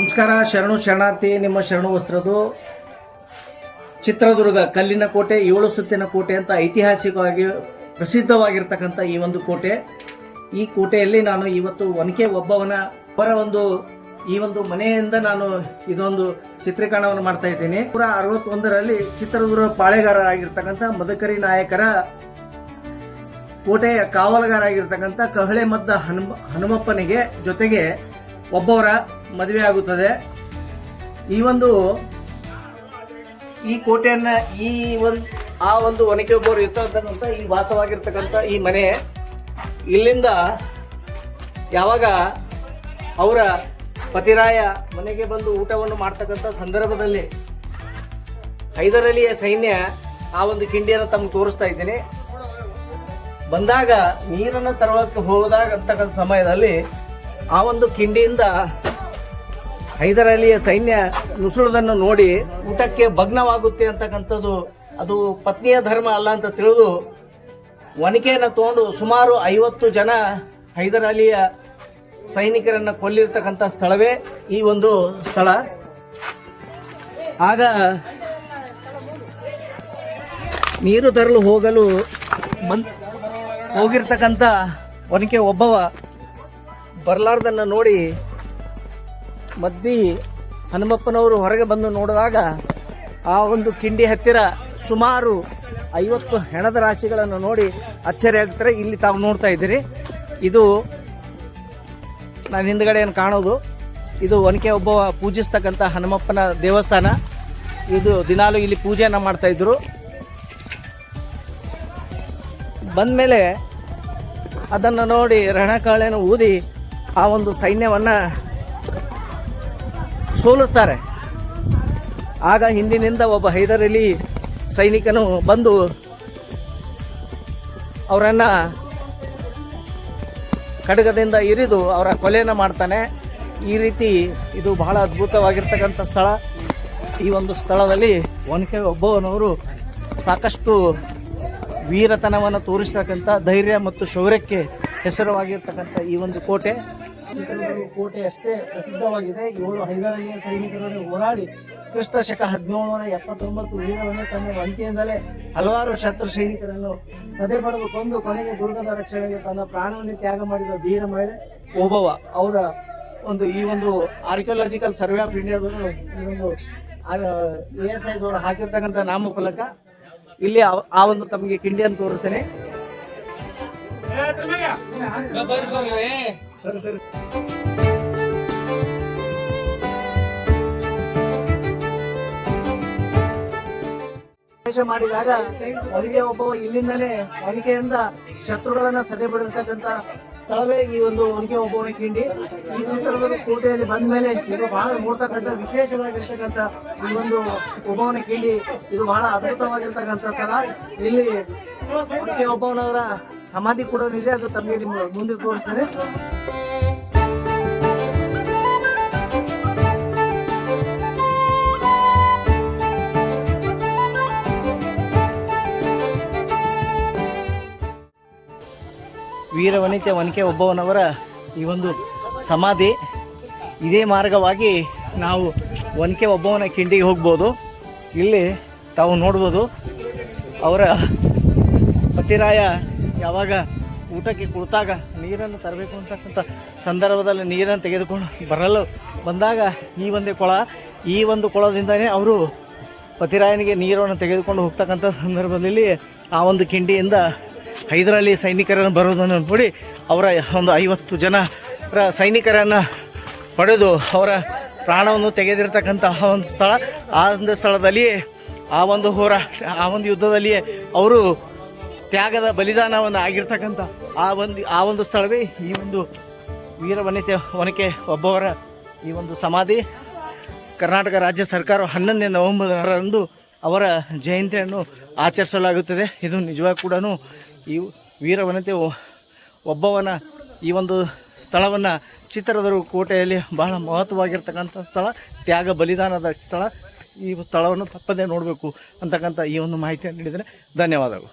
ನಮಸ್ಕಾರ. ಶರಣು ಶರಣಾರ್ಥಿ. ನಿಮ್ಮ ಶರಣು ವಸ್ತ್ರದು ಚಿತ್ರದುರ್ಗ ಕಲ್ಲಿನ ಕೋಟೆ, 7 ಸುತ್ತಿನ ಕೋಟೆ ಅಂತ ಐತಿಹಾಸಿಕವಾಗಿ ಪ್ರಸಿದ್ಧವಾಗಿರ್ತಕ್ಕಂಥ ಈ ಒಂದು ಕೋಟೆ. ಈ ಕೋಟೆಯಲ್ಲಿ ನಾನು ಇವತ್ತು ಒನಕೆ ಒಬ್ಬವನ ಈ ಒಂದು ಮನೆಯಿಂದ ನಾನು ಇದೊಂದು ಚಿತ್ರೀಕರಣವನ್ನು ಮಾಡ್ತಾ ಇದ್ದೀನಿ. 1961ರಲ್ಲಿ ಚಿತ್ರದುರ್ಗ ಪಾಳೆಗಾರರಾಗಿರ್ತಕ್ಕಂಥ ಮದಕರಿ ನಾಯಕರ ಕೋಟೆಯ ಕಾವಲುಗಾರಾಗಿರ್ತಕ್ಕಂಥ ಕಹಳೆ ಮದ್ದ ಹನುಮಪ್ಪನಿಗೆ ಜೊತೆಗೆ ಒಬ್ಬವರ ಮದುವೆ ಆಗುತ್ತದೆ. ಈ ಕೋಟೆಯನ್ನ ಆ ಒಂದು ಒನಕೆ ಒಬ್ಬರು ಇರ್ತಕ್ಕಂಥ ಈ ವಾಸವಾಗಿರ್ತಕ್ಕಂಥ ಈ ಮನೆ, ಇಲ್ಲಿಂದ ಯಾವಾಗ ಅವರ ಪತಿರಾಯ ಮನೆಗೆ ಬಂದು ಊಟವನ್ನು ಮಾಡ್ತಕ್ಕಂಥ ಸಂದರ್ಭದಲ್ಲಿ ಹೈದರ್ ಅಲಿಯ ಸೈನ್ಯ ಆ ಒಂದು ಕಿಂಡಿಯನ್ನು ತಮ್ಗೆ ತೋರಿಸ್ತಾ ಇದ್ದೀನಿ. ಬಂದಾಗ ನೀರನ್ನು ತರುವಕ್ಕೆ ಹೋದಾಗ ಅಂತಕ್ಕಂಥ ಸಮಯದಲ್ಲಿ ಆ ಒಂದು ಕಿಂಡಿಯಿಂದ ಹೈದರ್ ಅಲಿಯ ಸೈನ್ಯ ನುಸುಳುವುದನ್ನು ನೋಡಿ ಊಟಕ್ಕೆ ಭಗ್ನವಾಗುತ್ತೆ ಅಂತಕ್ಕಂಥದ್ದು ಅದು ಪತ್ನಿಯ ಧರ್ಮ ಅಲ್ಲ ಅಂತ ತಿಳಿದು ಒನಕೆಯನ್ನು ತಗೊಂಡು ಸುಮಾರು 50 ಜನ ಹೈದರ್ ಅಲಿಯ ಸೈನಿಕರನ್ನು ಕೊಲ್ಲಿರ್ತಕ್ಕಂಥ ಸ್ಥಳವೇ ಈ ಒಂದು ಸ್ಥಳ. ಆಗ ನೀರು ತರಲು ಹೋಗಿರ್ತಕ್ಕಂಥ ಒನಕೆ ಒಬ್ಬವ ಬರಲಾರ್ದನ್ನು ನೋಡಿ ಮದ್ದಿ ಹನುಮಪ್ಪನವರು ಹೊರಗೆ ಬಂದು ನೋಡಿದಾಗ ಆ ಒಂದು ಕಿಂಡಿ ಹತ್ತಿರ ಸುಮಾರು 50 ಹೆಣದ ರಾಶಿಗಳನ್ನು ನೋಡಿ ಅಚ್ಚರಿ ಆಗ್ತಾರೆ. ಇಲ್ಲಿ ತಾವು ನೋಡ್ತಾ ಇದ್ದೀರಿ, ಇದು ನಾನು ಹಿಂದ್ಗಡೆ ಏನು ಕಾಣೋದು, ಇದು ಒನಕೆ ಒಬ್ಬವ ಪೂಜಿಸ್ತಕ್ಕಂಥ ಹನುಮಪ್ಪನ ದೇವಸ್ಥಾನ. ಇದು ದಿನಾಲು ಇಲ್ಲಿ ಪೂಜೆಯನ್ನು ಮಾಡ್ತಾಯಿದ್ರು. ಬಂದಮೇಲೆ ಅದನ್ನು ನೋಡಿ ರಣಕಾಳೆಯನ್ನು ಊದಿ ಆ ಒಂದು ಸೈನ್ಯವನ್ನು ಸೋಲಿಸ್ತಾರೆ. ಆಗ ಹಿಂದಿನಿಂದ ಒಬ್ಬ ಹೈದರ್ ಅಲಿ ಸೈನಿಕನು ಬಂದು ಅವರನ್ನು ಖಡ್ಗದಿಂದ ಇರಿದು ಅವರ ಕೊಲೆಯನ್ನು ಮಾಡ್ತಾನೆ. ಈ ರೀತಿ ಇದು ಬಹಳ ಅದ್ಭುತವಾಗಿರ್ತಕ್ಕಂಥ ಸ್ಥಳ. ಈ ಒಂದು ಸ್ಥಳದಲ್ಲಿ ಒನಕೆ ಒಬ್ಬವನವರು ಸಾಕಷ್ಟು ವೀರತನವನ್ನು ತೋರಿಸ್ತಕ್ಕಂಥ ಧೈರ್ಯ ಮತ್ತು ಶೌರ್ಯಕ್ಕೆ ಹೆಸರುವಾಗಿರ್ತಕ್ಕಂಥ ಈ ಒಂದು ಕೋಟೆ ಚಿತ್ರದುರ್ಗ ಕೋಟೆ ಅಷ್ಟೇ ಪ್ರಸಿದ್ಧವಾಗಿದೆ. 7 ಹೈದರ್ ಅಲಿಯ ಸೈನಿಕರನ್ನು ಹೋರಾಡಿ ಕ್ರಿಸ್ತ ಶಕ 1779 ವೀರವನ್ನು ತನ್ನ ಒನಕೆಯಿಂದಲೇ ಹಲವಾರು ಶತ್ರು ಸೈನಿಕರನ್ನು ಸದೆ ಪಡೆದು ಕೊಂದು ಕೊನೆಗೆ ದುರ್ಗದ ರಕ್ಷಣೆಗೆ ತನ್ನ ಪ್ರಾಣವನ್ನು ತ್ಯಾಗ ಮಾಡಿದ ಧೀರ ಮಹಿಳೆ ಓಬವ್ವ ಅವರ ಈ ಒಂದು ಆರ್ಕಿಯಾಲಜಿಕಲ್ ಸರ್ವೆ ಆಫ್ ಇಂಡಿಯಾದವರು ಈ ಒಂದು ASI ದವರು ಹಾಕಿರ್ತಕ್ಕಂಥ ನಾಮಫಲಕ. ಇಲ್ಲಿ ಆ ಒಂದು ತಮಗೆ ಕಿಂಡಿಯನ್ನು ತೋರಿಸ್ತೇನೆ. ಮಾಡಿದಾಗ ಒನಕೆ ಒಬ್ಬವ ಇಲ್ಲಿಂದಲೇ ಒನಕೆಯಿಂದ ಶತ್ರುಗಳನ್ನ ಸದೆ ಬಡಿರ್ತಕ್ಕಂಥ ಸ್ಥಳವೇ ಈ ಒಂದು ಒನಕೆ ಒಬ್ಬವನ ಕಿಂಡಿ. ಈ ಚಿತ್ರದುರ್ಗ ಕೋಟೆಯಲ್ಲಿ ಬಂದ ಮೇಲೆ ಇದು ಬಹಳ ನೋಡ್ತಕ್ಕಂಥ ವಿಶೇಷವಾಗಿರ್ತಕ್ಕಂಥ ಈ ಒಂದು ಒಬ್ಬವನ ಕಿಂಡಿ ಇದು ಬಹಳ ಅದ್ಭುತವಾಗಿರ್ತಕ್ಕಂಥ ಸ್ಥಳ. ಇಲ್ಲಿ ಒನಕೆ ಒಬ್ಬವನವರ ಸಮಾಧಿ ಕೂಡ ಇದೆ, ಅದು ತಮಗೆ ಮುಂದೆ ತೋರಿಸ್ತೇನೆ. ವೀರವನಿತೆ ಒನಕೆ ಒಬ್ಬವನವರ ಈ ಒಂದು ಸಮಾಧಿ. ಇದೇ ಮಾರ್ಗವಾಗಿ ನಾವು ಒನಕೆ ಒಬ್ಬವನ ಕಿಂಡಿಗೆ ಹೋಗ್ಬೋದು. ಇಲ್ಲಿ ತಾವು ನೋಡ್ಬೋದು ಅವರ ಪತಿರಾಯ ಯಾವಾಗ ಊಟಕ್ಕೆ ಕುಳಿತಾಗ ನೀರನ್ನು ತರಬೇಕು ಅಂತಕ್ಕಂಥ ಸಂದರ್ಭದಲ್ಲಿ ನೀರನ್ನು ತೆಗೆದುಕೊಂಡು ಬರಲು ಬಂದಾಗ ಈ ಒಂದು ಕೊಳದಿಂದನೇ ಅವರು ಪತಿರಾಯನಿಗೆ ನೀರನ್ನು ತೆಗೆದುಕೊಂಡು ಹೋಗ್ತಕ್ಕಂಥ ಸಂದರ್ಭದಲ್ಲಿ ಆ ಒಂದು ಕಿಂಡಿಯಿಂದ ಹೈದರ್ ಅಲಿ ಸೈನಿಕರನ್ನು ಬರೋದನ್ನು ನೋಡಿ ಅವರ ಒಂದು 50 ಜನರ ಸೈನಿಕರನ್ನು ಪಡೆದು ಅವರ ಪ್ರಾಣವನ್ನು ತೆಗೆದಿರ್ತಕ್ಕಂತಹ ಒಂದು ಸ್ಥಳ. ಆ ಒಂದು ಸ್ಥಳದಲ್ಲಿಯೇ ಆ ಒಂದು ಯುದ್ಧದಲ್ಲಿಯೇ ಅವರು ತ್ಯಾಗದ ಬಲಿದಾನವನ್ನು ಆಗಿರ್ತಕ್ಕಂಥ ಆ ಒಂದು ಸ್ಥಳವೇ ಈ ಒಂದು ವೀರವನಿತೆ ಒನಕೆ ಒಬ್ಬವರ ಈ ಒಂದು ಸಮಾಧಿ. ಕರ್ನಾಟಕ ರಾಜ್ಯ ಸರ್ಕಾರ 11ನೇ ನವೆಂಬರ್ರಂದು ಅವರ ಜಯಂತಿಯನ್ನು ಆಚರಿಸಲಾಗುತ್ತದೆ. ಇದು ನಿಜವಾಗಿ ಕೂಡ ಈ ವೀರವನಿತೆ ಒಬ್ಬವನ ಈ ಒಂದು ಸ್ಥಳವನ್ನು ಚಿತ್ರದುರ್ಗ ಕೋಟೆಯಲ್ಲಿ ಬಹಳ ಮಹತ್ವವಾಗಿರ್ತಕ್ಕಂಥ ಸ್ಥಳ, ತ್ಯಾಗ ಬಲಿದಾನದ ಸ್ಥಳ. ಈ ಸ್ಥಳವನ್ನು ತಪ್ಪದೇ ನೋಡಬೇಕು ಅಂತಕ್ಕಂಥ ಈ ಒಂದು ಮಾಹಿತಿಯನ್ನು ನೀಡಿದರೆ ಧನ್ಯವಾದಗಳು.